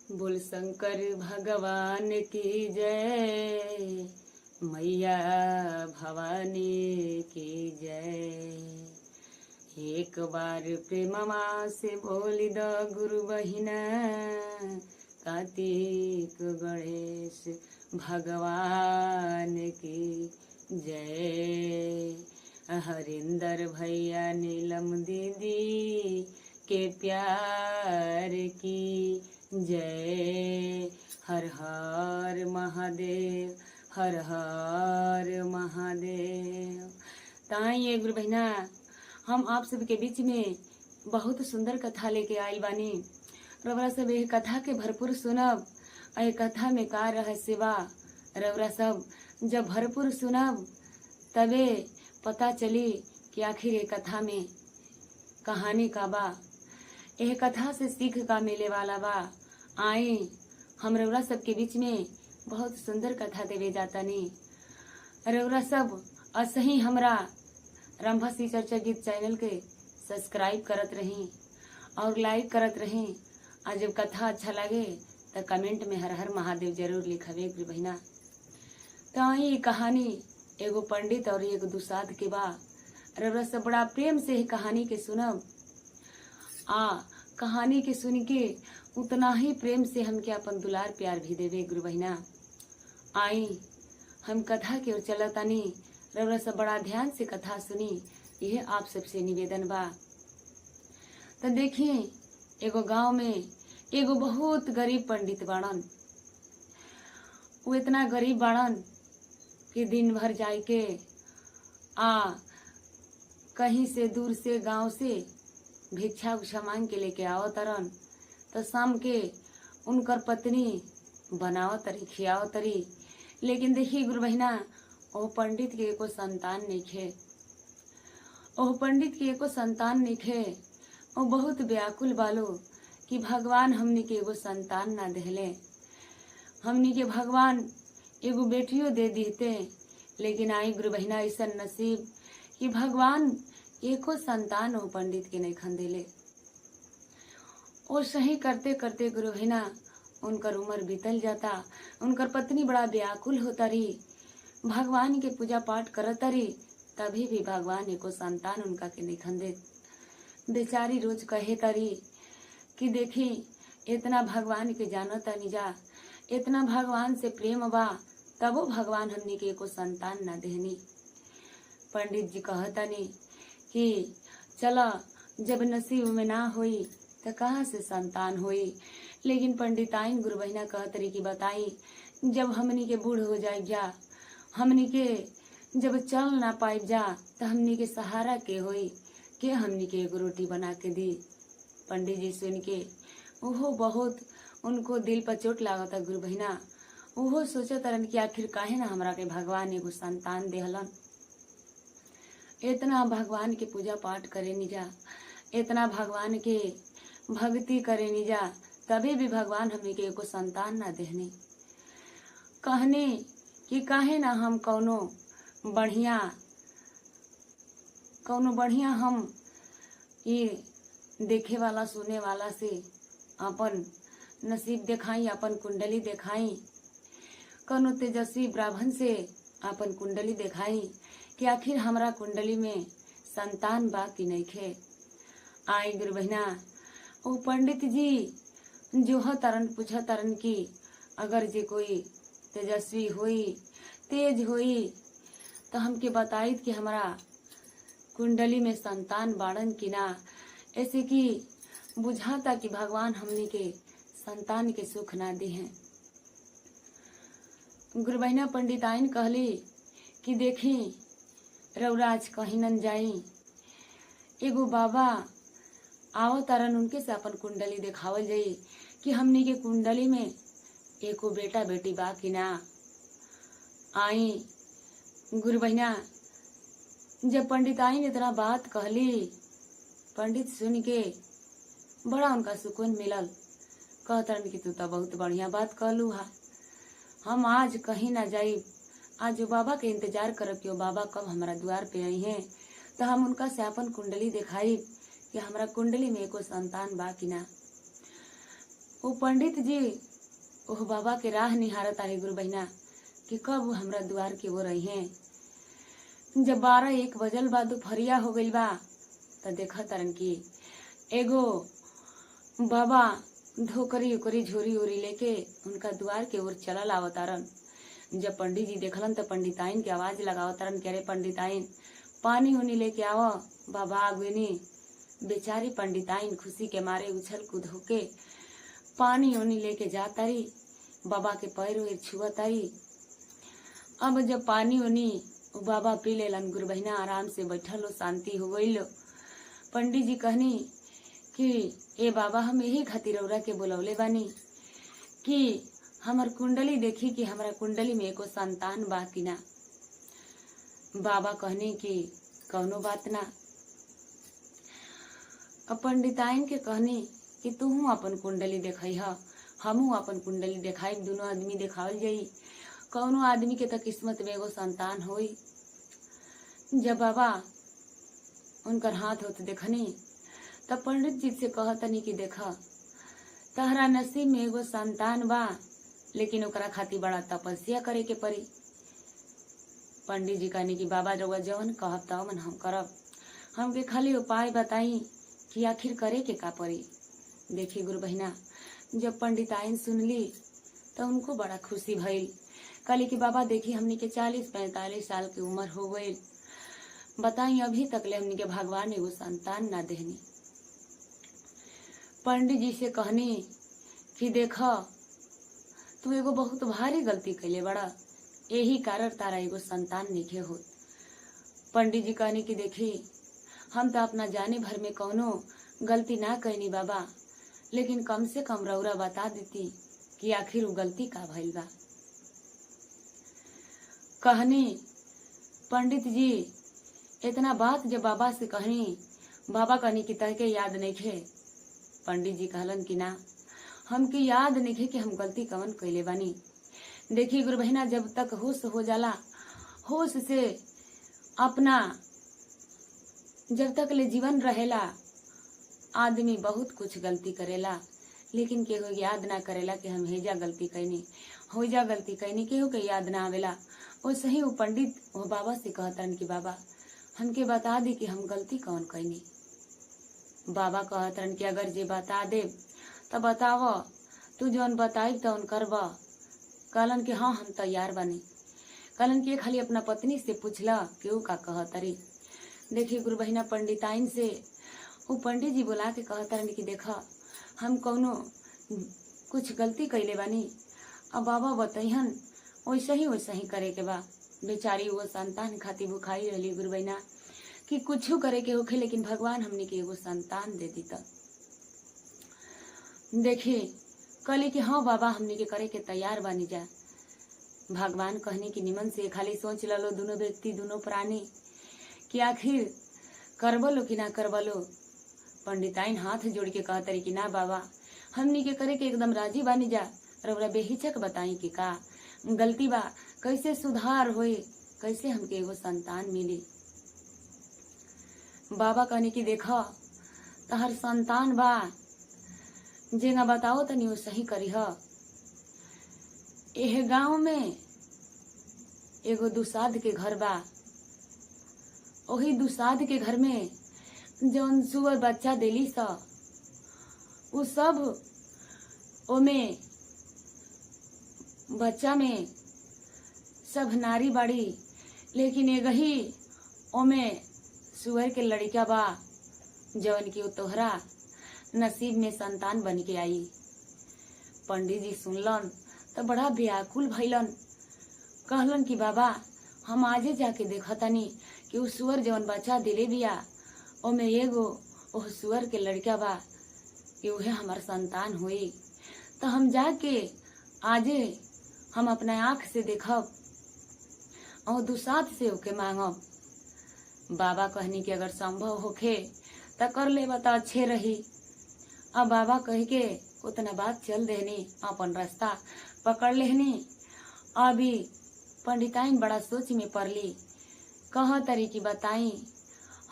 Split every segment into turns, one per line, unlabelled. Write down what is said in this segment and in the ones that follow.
बोल शंकर भगवान की जय, मैया भवानी की जय। एक बार प्रेमवा से बोली द गुरु बहिना, कार्तिक गणेश भगवान की जय। हरिंदर भैया नीलम दीदी के प्यार की जय। हर हर महादेव, हर हर महादेव। ताई गुरु बहिना, हम आप सबके बीच में बहुत सुंदर कथा लेके आइल बानी। रउरा सब यह कथा के भरपूर सुनब। यह कथा में का रहस्य बा, रउरा सब जब भरपूर सुनब तबे पता चली कि आखिर ये कथा में कहानी का बा, यह कथा से सीख का मिले वाला बा। आए हम रउरा सब के बीच में बहुत सुंदर कथा देवे जाता नी। रउरा सब असही हमरा रंभासी चर्चा गीत चैनल के सब्सक्राइब करत रही और लाइक करत रही। और जब कथा अच्छा लगे तो कमेंट में हर हर महादेव जरूर लिखवे गुरु बहिना। तो ये कहानी एगो पंडित और एगो दुसाध के बा। रउरा सब बड़ा प्रेम से ही कहानी के सुनब। कहानी के सुन के उतना ही प्रेम से हमके अपन दुलार प्यार भी देवे गुरु बहिना। आई हम कथा की ओर चलतानी, रउरा सब बड़ा ध्यान से कथा सुनी, यह आप सबसे निवेदन बा। तो देखिए, एगो गांव में एगो बहुत गरीब पंडित बाड़न। वो इतना गरीब बाड़न कि दिन भर जाए के कहीं से दूर से गांव से भिक्षा उक्षा मांग के लेके आओ तरन। तो शाम के उनकर पत्नी बनाओ तरी खियाओ तरी। लेकिन देखिए गुरु बहिना, ओह पंडित के एको संतान नहीं खे। ओह पंडित के एको संतान नहीं खे। वो बहुत व्याकुल बालो कि भगवान हमनी के एगो संतान ना देहले। हमनी के भगवान एगो बेटियों दे दीते, लेकिन आई गुरु बहिना ऐसा नसीब कि भगवान एको संतान हो पंडित के नहीं खंदेले। वो सही करते करते गुरु बहिना उनकर उम्र बीतल जाता। उनकर पत्नी बड़ा व्याकुल होता रही, भगवान के पूजा पाठ करत रही, तभी भी भगवान एको संतान उनका के नहीं खंदे। बेचारी रोज कहे तरी कि देखी इतना भगवान के जानता नहीं जा, इतना भगवान से प्रेम बा, तबो भगवान हमनी के एको संतान ना देहनी। पंडित जी कहतनी कि चला जब नसीब में ना होई तो कहाँ से संतान होई। लेकिन पंडिताइन गुरु बहिना कहतरी कि बताई, जब हमनी के बूढ़ हो जाए जा, हमनी के जब चल ना पाए जा, तो हमनी के सहारा के होई, के हमनी के एगो रोटी बना के दी। पंडित जी सुन के ओहो बहुत उनको दिल पर चोट लागता गुरु बहिना। ओहो सोचत रहन कि आखिर काहे ना हमरा के भगवान एगो संतान देहलन। इतना भगवान के पूजा पाठ करे नी जा, इतना भगवान के भक्ति करे नी जा, तभी भी भगवान हमें के एको संतान ना देहनी। कहने कि काहे ना हम कौनो बढ़िया हम ये देखे वाला सुने वाला से अपन नसीब दिखाई, अपन कुंडली दिखाई। कौनो तेजस्वी ब्राह्मण से अपन कुंडली दिखाई कि आखिर हमरा कुंडली में संतान बा कि नहीं खे। आई गुरु बहिना, वो पंडित जी जो तरन पूछ तरन की अगर जे कोई तेजस्वी होई, तेज होई, तो हमके बताई कि हमारा कुंडली में संतान बाड़न की ना। ऐसे कि बुझाता कि भगवान हमनी के संतान के सुख ना दी हैं। गुरु बहिना पंडिताइन कहली कि देखी रउराज कहीं न जाई, एगो बाबा आओ तरन, उनके से अपन कुंडली देखावल जाई कि हमनी के कुंडली में एको बेटा बेटी बा कि ना। आई गुरु बहिना जब पंडिताइन इतना बात कहली, पंडित सुन के बड़ा उनका सुकून मिलल। कहतरन कि तू तो बहुत बढ़िया बात कहलू हा, हम आज कहीं ना जाई, आज जो बाबा के इंतजार करब कि वो बाबा कब हमारा द्वार पे आई हैं, तो हम उनका से अपन कुंडली दिखाई कि हमारा कुंडली में एको संतान बा कि ना। वो पंडित जी ओह बाबा के राह निहारत आहे गुरु बहिना कि कब वो हमरा द्वार के वो रही हैं। जब 12-1 बजल बा दोपहरिया हो गइल बा त देखा तरन की एगो बाबा धोकरी उकरी झोरी उरी लेके उनका द्वार के ओर चलल आवतारन। जब पंडित जी देखलन तो पंडिताइन के आवाज लगावतारन कि अरे पंडिताइन पानी उनी लेके आव। बाबा आगुनी बेचारी पंडिताइन खुशी के मारे उछल कूद होके पानी उनी लेके जातारी, बाबा के पैर वैर छुअतारी। अब जब पानी उनी बाबा पी लेलन गुरु बहिना आराम से बैठल लो, शांति हो गई लो। पंडित जी कहनी कि ए बाबा हम यही खातिर रउरा के बुलौले बानी कि हमर कुंडली देखी कि हमरा कुंडली में एको संतान बा कि ना। बाबा कहनी कि कौनो बात ना। अब पंडिताइन के कहनी कि तू अपन कुंडली देखई ह, हमू अपन कुंडली देखाई, दोनों आदमी देखावल जाई, कौनो आदमी के तो किस्मत में एगो संतान होई। जब बाबा उनकर हाथ होत देखनी तब पंडित जी से कहतनी कि देखा तहरा नसीब में एगो संतान बा, लेकिन ओकरा खातिर बड़ा तपस्या करे के पड़ी। पंडित जी कहनी कि बाबा रउआ जवन कहब तवन हम करब, हमके खाली उपाय बताई कि आखिर करे के का पड़ी। देखी गुरु बहिना जब पंडिताइन सुनली तो उनको बड़ा खुशी भइल। कहली कि बाबा देखी हमनी के 40-45 साल की उम्र हो गई, बताई अभी तक ले हमनी के भगवान एगो संतान ना देहनी। पंडित जी से कहनी कि देख तू एगो बहुत भारी गलती कैले बड़ा, यही कारण तारा एगो संतान नइखे होत। पंडित जी कहनी कि देखी हम तो अपना जाने भर में कौनो गलती ना कैनी बाबा, लेकिन कम से कम रउरा बता देती कि आखिर वो गलती का भइल बा। कहनी पंडित जी इतना बात जब बाबा से कहनी, बाबा कहनी कि तहके याद नइखे। पंडित जी कहलन कि ना हमके याद नइखे कि हम गलती कवन कैले बानी। देखी गुरु बहिना जब तक होश हो जाला, होश से अपना जब तक ले जीवन रहेला आदमी बहुत कुछ गलती करेला, लेकिन केहू याद ना करेला कि हम हेजा गलती कैनी, होजा गलती कैनी, केहू के याद ना आवेला। वैसे ही वो पंडित वो बाबा से कहतन कि बाबा हमके बता दी कि हम गलती कौन कैनी। बाबा कहतन कि अगर जे बता दे तो बताव, तू जौन बताई तौन करब। कहलन कि हाँ हम तैयार बनी। कहलन कि खाली अपना पत्नी से पूछला कि ऊ का कहतरी। देखिए गुरु बहिना पंडिताइन से वो पंडित जी बुला के कहतरन कि देखा हम कौनो कुछ गलती कैले बानी, अब बाबा बताइहन वैसे ही करे के बा। बेचारी वो संतान खातिर भुखाई रहली गुरु बहिना कि कुछ करे के होखे, लेकिन भगवान हमने के एगो संतान दे दी। देखिए कहली कि हाँ बाबा हमने के करे के तैयार बानी जा। भगवान कहनी कि निमन से खाली सोच लो दोनों व्यक्ति दोनों प्राणी कि आखिर करबलो कि ना करबलो। पंडिताइन हाथ जोड़ के कहतरी कि ना बाबा हमनी के करे के एकदम राजी बानी जा, रउरा बेहिचक बताई कि का गलती बा, कैसे सुधार होई, कैसे हमके एगो संतान मिली। बाबा कहनी कि देखा तहर संतान बा, जेना बताओ तनी वो सही करी ह। एह गांव में एगो दुसाध के घर बा, वही दुसाध के घर में जौन सुअर बच्चा देली स उ सब ओमे बच्चा में सब नारी बाड़ी, लेकिन एगही ओमे सुअर के लड़का बा जौन की तोहरा नसीब में संतान बन के आई। पंडित जी सुनलन तो बड़ा व्याकुल भइलन। कहलन कि बाबा हम आजे जाके देखतनी कि उ सुअर जौन बच्चा दिले बिया ओमे एगो ओह सुअर के लड़का बा कि उहे हमार संतान हुई। तो हम जाके आजे हम अपना आँख से देखब और दुसाध से ओके मांगब। बाबा कहनी कि अगर संभव होखे तो कर लेबा तो अच्छे रही। अब बाबा कह के उतना बात चल देनी, अपन रास्ता पकड़ लेहनी। अभी पंडिताइन बड़ा सोच में पड़ली, कह तरी की बताई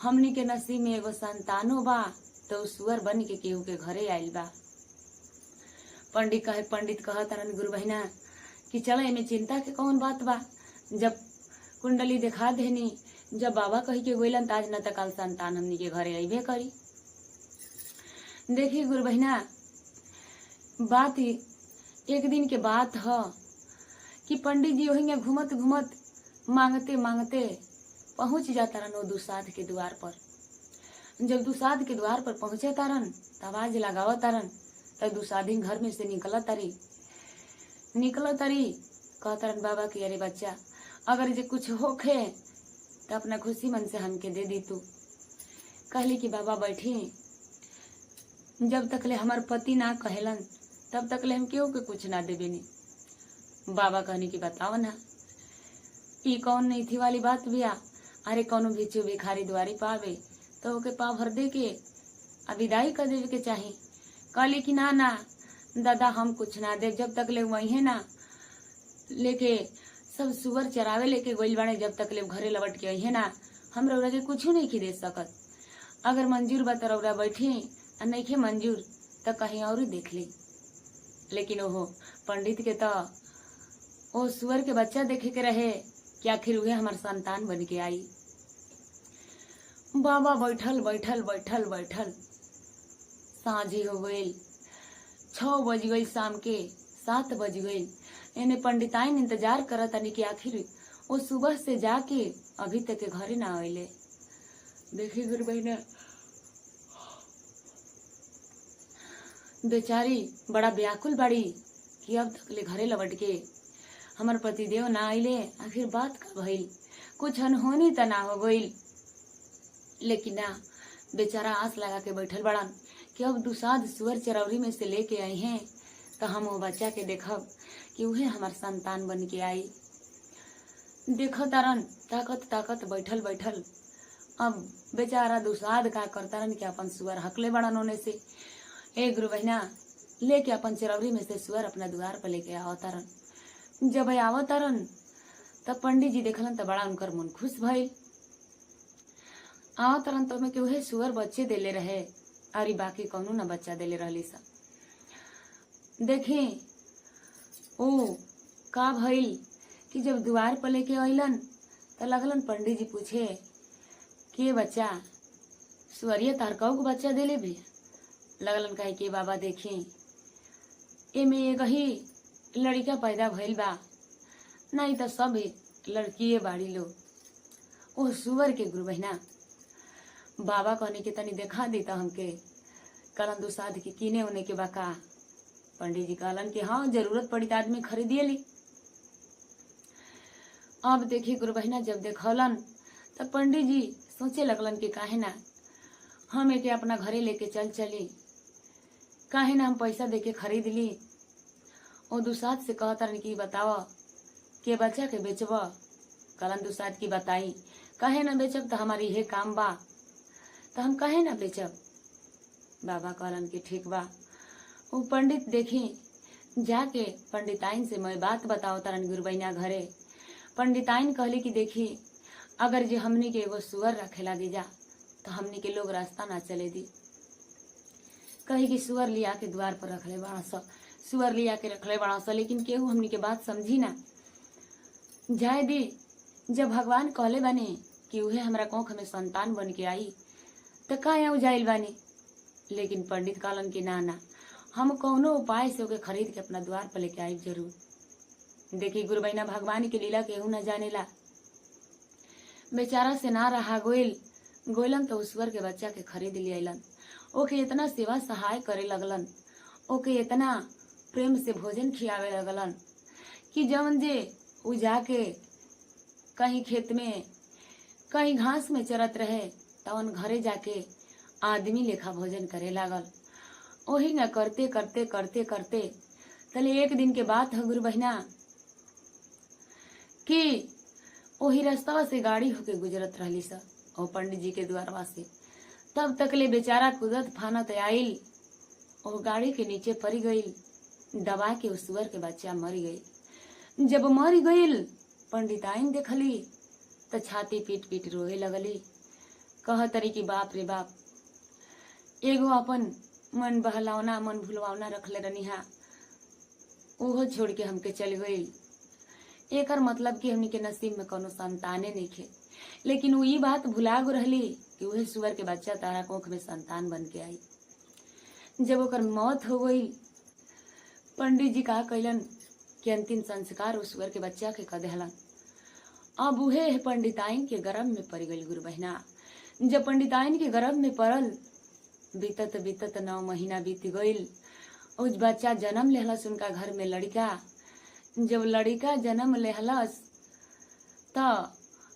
हमनी के नसीब में एगो संतानो बा तो सुअर बन के केहू के घरे आइल बा। पंडित कहत रहन गुरु बहिना कि चल एमे चिंता के कौन बात बा, जब कुंडली दिखा देनी, जब बाबा कही के गोइलन आज न त काल संतान हमनी के घरे अइबे करी। देखिए गुरु बहिना, बात एक दिन के बात ह कि पंडित जी वहीं घूमत घूमत मांगते मांगते पहुंच जाता रन वो दुसाध के द्वार पर। जब दुसाध के द्वार पर पहुंचे तारन त आवाज लगावत तारन, तब दुसाधी घर में से निकल तारी कहतरन बाबा की अरे बच्चा अगर जे कुछ होखे तो अपना खुशी मन से हमके दे दी तू। कहली कि बाबा बैठी, जब तक ले हमार पति ना कहलन तब तक ले हम केहू के कुछ ना देबेनी। बाबा कहनी कि बताओ ना, ई कौन नहीं थी वाली बात बिया, अरे कौनो भिक्षु भिखारी द्वारी पावे तो ओके पाव भर दे के विदाई कर देवे के चाही। कहली कि ना ना दादा हम कुछ ना दे, जब तक ले वही है ना लेके सब सुअर चरावे लेके गोइल बाड़े, जब तक ले घरे लौट के अहे ना हम रौरा के कुछ नहीं की दे सकत। अगर मंजूर बा तो रौरा बैठी, और नहीं के मंजूर तो कहीं और देख ली। लेकिन ओहो पंडित के तो ओ सुअर के बच्चा देखे के रहे कि आखिर उहे हमार संतान बन के आई। बाबा बैठल बैठल बैठल बैठल साँझी हो गई, 6 बज गई, शाम के 7 बज गई। इन्हें पंडिताइन इंतजार करत तनी कि आखिर वो सुबह से जाके अभी तक के घरे ना आइले। देखिए गुरु बहिना, बेचारी बड़ा व्याकुल बाड़ी कि अब तक ले घरे लौट के हमार पतिदेव ना आइले, आखिर बात का भइल, कुछ अनहोनी त ना हो गइल। लेकिन ना, बेचारा आस लगा के बैठल बड़न कि अब दुसाध सुअर चरौरी में से लेके आई हैं तो हम वो बच्चा के देखब कि उहे हमार संतान बन के आई। देखो तारन ताकत ताकत बैठल बैठल अब बेचारा दुसाध का करतारन कि अपन सुअर हकले बड़न होने से। ए गुरु बहिना, लेके अपन चरौरी में से सुअर अपना द्वार पर लेके आओ तारन। जब आवो तारन तब पंडित जी देखलन तो बड़ा उनकर मन खुश भइल। आओ तारन तो में के उहे सुअर बच्चे देले रहे, और बाकी कौनो न बच्चा देले रहली सा। देखी ओ का भइल कि जब द्वार पर लेके अइलन तो लगलन पंडित जी पूछे के बच्चा सुअरिया तार कौ बच्चा देले भी। लगलन कहे कि बाबा देखी एमे एक ही लड़का पैदा भइल बा, नहीं तो सब लड़किए बाड़ी लो। ओ सुअर के गुरु बहिना, बाबा कहने के तनी देखा दी तो हमके। कहलन दुसाध की कीने होने के बाका। पंडित जी कहलन कि हाँ जरूरत पड़ी तो आदमी खरीदिए ली। अब देखिए गुरु बहिना, जब देखौलन तब पंडित जी सोचे लगलन कि काहे ना हम एके अपना घरे लेके चली, काहे ना हम पैसा देके खरीद ली। ओ दुसाध से कहतरन कि बताओ के बच्चा के बेचब। कहलन दुसाध की बताई, काहे ना बेचब, तो हमारी ये काम बा तो हम काहे ना बेचब। बाबा कहलन कि ठीक बा। वो पंडित देखी जाके पंडिताइन से मैं बात बताओ तरन गुरु बहिना घरे। पंडिताइन कहली कि देखी अगर जे हमनी के एगो सुअर रखे लागी जा तो हमनी के लोग रास्ता ना चले दी। कही कि सुअर लिया के द्वार पर रखले बड़ा सा, सुअर लिया के रखले बड़ा सा, लेकिन केहू हमनी के बात समझी ना। जाए दी, जब भगवान कहले बने कि उहे हमरा कोख में संतान बन के आई तो का जाइल बानी। लेकिन पंडित कहलन कि ना ना हम कौनो उपाय से ओके खरीद के अपना द्वार पर लेके आई जरूर। देखी गुरु बहिना, भगवान की लीला केहू न जानेला। बेचारा से ना रहा गोइलन तो ईश्वर के बच्चा के खरीद लियलन। ओके इतना सेवा सहाय करे लगलन, ओके इतना प्रेम से भोजन खियावे लगलन कि जवन जे उ जाके कहीं खेत में कहीं घास में चरत रहे तवन घरे जाके आदमी लेखा भोजन करे लागल। वही न करते करते करते करते तले एक दिन के बात है गुरु बहिना कि वही रास्ता से गाड़ी होके गुजरत रहली सा और पंडित जी के द्वारवा से। तब तक ले बेचारा कूदत फानत आइल और गाड़ी के नीचे पड़ गईल, दबा के उस सुअर के बच्चा मर गई। जब मर गईल पंडिताइन देखली तो छाती पीट पीट रोए लगली। कह तरी कि बाप रे बाप, एगो अपन मन बहलावना मन भुलवावना रखले रनिहा ओहो छोड़ के हमके चल गई। एकर मतलब कि हमनी के नसीब में कोनो संताने नहीं खे। लेकिन वो ये बात भुला गो रहली कि वही सुअर के बच्चा तारा कोख में संतान बन के आई। जब ओकर मौत हो गई, पंडित जी का कैलन कि अंतिम संस्कार उस सुअर के बच्चा के कर देहलन। अब उहे पंडिताइन के गर्भ में पड़ गई गुरु बहना। जब पंडिताइन के गर्भ में पड़ल, बीतत बीतत 9 महीना बीत गईल। उस बच्चा जन्म लेहलस उनका घर में लड़का। जब लड़का जन्म लेहलस त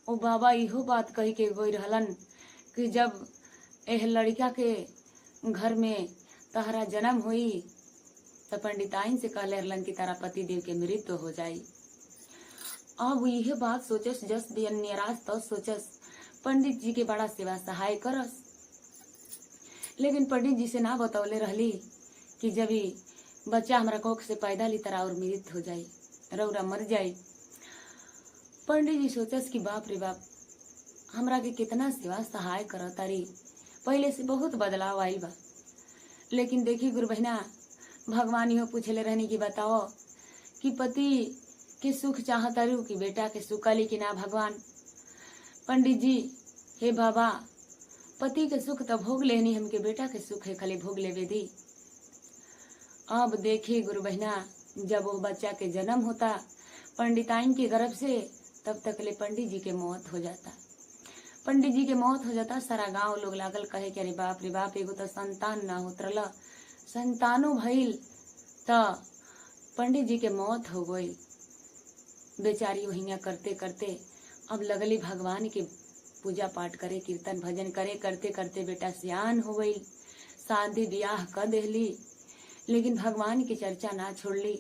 ओ बाबा इहो बात कही के गई रहलन कि जब एह लड़का के घर में तहरा जन्म हुई त पंडिताइन से कहले रहलन कि तारा पति देव के मृत्यु हो जाई। अब यह बात सोचस जस दियन निराश तो सोचस पंडित जी के बड़ा सेवा सहाय करस। लेकिन पंडित जी से ना बतौले रहली कि जब ही बच्चा हमारा कोख से पैदा ली तरह और मृत्यु हो जाई, रौरा मर जाई। पंडित जी सोचस कि बाप रे बाप, हमरा के कितना सेवा सहाय कर तारी, पहले से बहुत बदलाव आयल बा। लेकिन देखी गुरु बहना, भगवान इहो पूछले रहनी कि बताओ कि पति के सुख चाहतारू कि बेटा के सुख कली कि ना भगवान। पंडित जी, हे बाबा, पति के सुख तो भोग लेनी, हमके बेटा के सुख है खाली भोग लेवे दी। अब देखिए गुरु बहना, जब वो बच्चा के जन्म होता पंडिताइन के गर्भ से, तब तक ले पंडित जी के मौत हो जाता। पंडित जी के मौत हो जाता, सारा गांव लोग लागल कहे कि अरे बाप रे बाप, एगो तो संतान ना उतरल, संतानो भइल त पंडित जी के मौत हो गई। बेचारी वहिया करते करते अब लगली भगवान के पूजा पाठ करे, कीर्तन भजन करे, करते करते बेटा सियान हो गई, शादी ब्याह कर देली। लेकिन भगवान की चर्चा ना छोड़ली,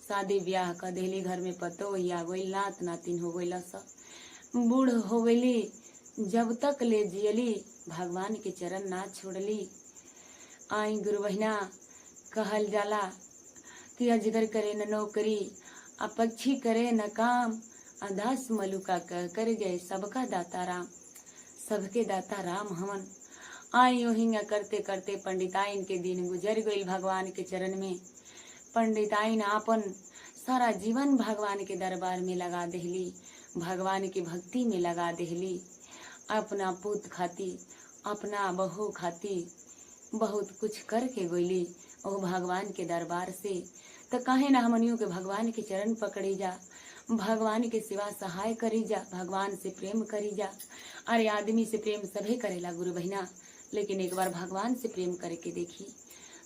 शादी ब्याह कर देली, घर में पतो आ गई, नात नातिन हो गई, बूढ़ हो गई। जब तक ले जियली भगवान के चरण ना छोड़ली। आई गुरु बहिना, कहल जाला कि अजगर करे न नौकरी, आ पक्षी करे न काम, अदास मलुका कह कर गए सबका दाता राम, सबके दाता राम हवन। आई ओहिंगा करते करते पंडिताइन के दिन गुजर गई भगवान के चरण में। पंडिताइन आपन सारा जीवन भगवान के दरबार में लगा देहली, भगवान की भक्ति में लगा देहली। अपना पुत खाती, अपना बहू खाती बहुत कुछ करके गोली ओ भगवान के दरबार से। तो कहे ना हमनियों के भगवान के चरण पकड़ी जा, भगवान के सेवा सहाय करी जा, भगवान से प्रेम करी जा। अरे आदमी से प्रेम सभी करेला गुरु बहिना, लेकिन एक बार भगवान से प्रेम करके देखी।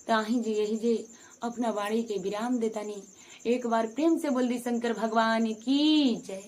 ताही जी यही जे अपना वाणी के विराम देतानी। एक बार प्रेम से बोल दी शंकर भगवान की जय।